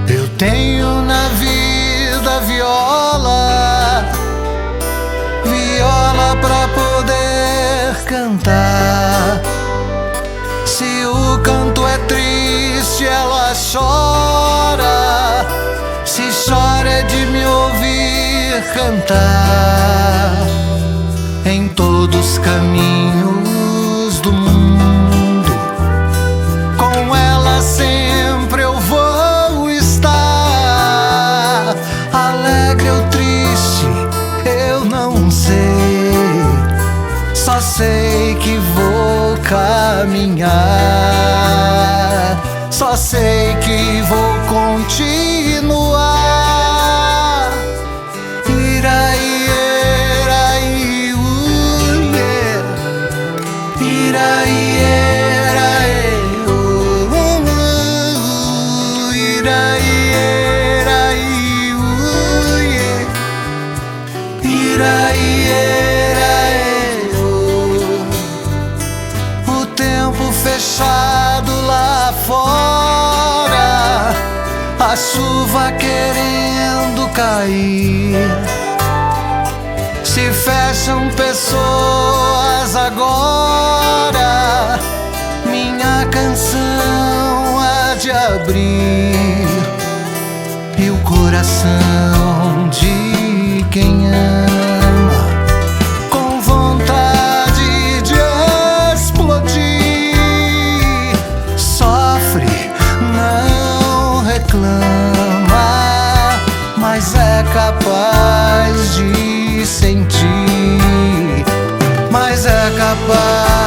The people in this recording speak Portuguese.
Eu tenho na vida viola, viola pra poder cantar. Se o canto é triste, ela chora. Se chora é de me ouvir cantar. Em todos os caminhos do mundo, com ela sempre eu vou estar. Alegre ou triste, eu não sei, só sei que vou caminhar, só sei que vou continuar. O tempo fechado lá fora, a chuva querendo cair. Se fecham pessoas agora, minha canção há de abrir. E o coração de quem ama, com vontade de explodir, sofre, não reclama, mas é capaz de sentir, mas é capaz